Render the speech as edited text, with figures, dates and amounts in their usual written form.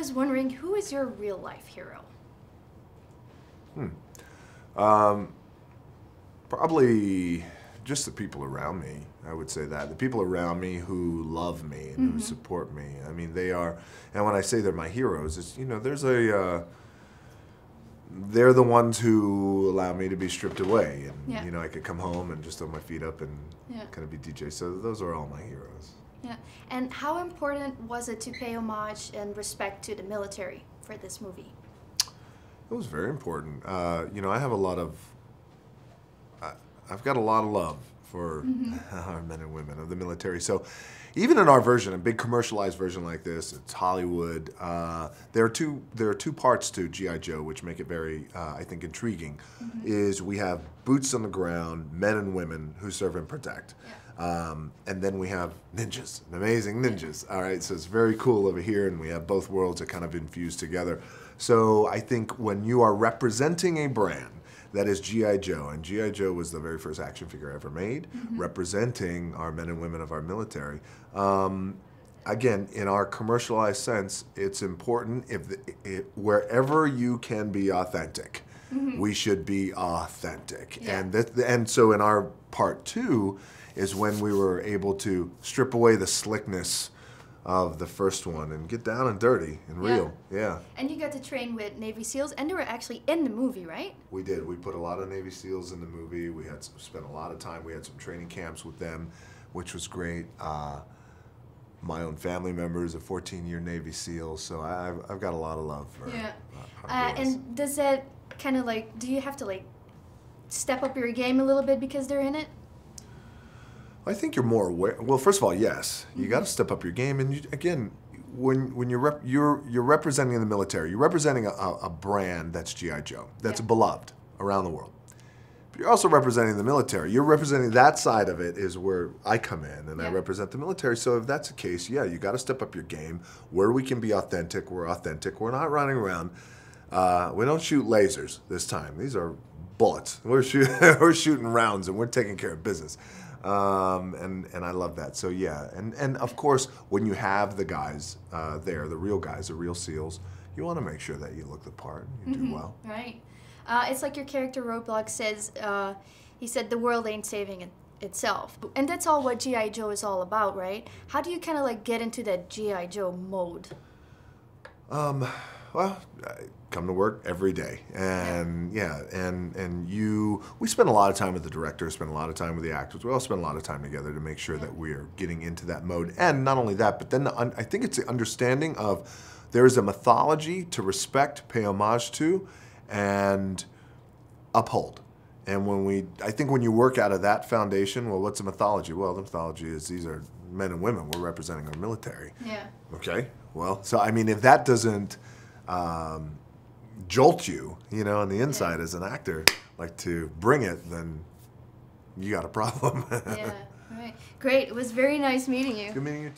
was wondering, who is your real life hero? Probably just the people around me. I would say that the people around me who love me and who support me. I mean, they are, and when I say they're my heroes, it's, you know, there's a. They're the ones who allow me to be stripped away, and you know, I could come home and just throw my feet up and kind of be DJ. So those are all my heroes. Yeah. And how important was it to pay homage and respect to the military for this movie? It was very important. You know, I have a lot of. I've got a lot of love for our men and women of the military. So even in our version, a big commercialized version like this, it's Hollywood. There are two parts to G.I. Joe which make it very, I think, intriguing. Is we have boots on the ground, men and women who serve and protect. And then we have ninjas, amazing ninjas. All right, so it's very cool over here, and we have both worlds that kind of infused together. So I think when you are representing a brand that is G.I. Joe, and G.I. Joe was the very first action figure ever made, representing our men and women of our military. Again, in our commercialized sense, it's important wherever you can be authentic, we should be authentic. And so in our part 2 is when we were able to strip away the slickness of the first one and get down and dirty and real. And you got to train with Navy SEALs, and they were actually in the movie, right? We did. We put a lot of Navy SEALs in the movie. We had spent a lot of time. We had some training camps with them, which was great. My own family member is a 14-year Navy SEAL, so I've got a lot of love for our boys. And does that kind of like, do you have to like step up your game a little bit because they're in it? I think you're more aware. Well, first of all, yes, you got to step up your game. And you, again, when you're representing the military, you're representing a brand that's G.I. Joe, that's beloved around the world. But you're also representing the military. You're representing that side of it is where I come in, and I represent the military. So if that's the case, yeah, you got to step up your game. Where we can be authentic, we're authentic. We're not running around. We don't shoot lasers this time. These are bullets. We're shooting rounds, and we're taking care of business. And I love that. So yeah, and of course, when you have the guys there, the real guys, the real SEALs, you want to make sure that you look the part, you do well. Right. It's like your character Roadblock says, he said the world ain't saving itself. And that's all what G.I. Joe is all about, right? How do you kind of like get into that G.I. Joe mode? Well, I come to work every day, and we spend a lot of time with the director, spend a lot of time with the actors. We all spend a lot of time together to make sure that we are getting into that mode. And not only that, but then I think it's the understanding of there is a mythology to respect, pay homage to, and uphold. And I think when you work out of that foundation, well, what's a mythology? Well, the mythology is these are men and women. We're representing our military. Yeah. Okay. Well, so I mean, if that doesn't jolt you, you know, on the inside as an actor, like to bring it, then you got a problem. Yeah, right. Great. It was very nice meeting you. Good meeting you too.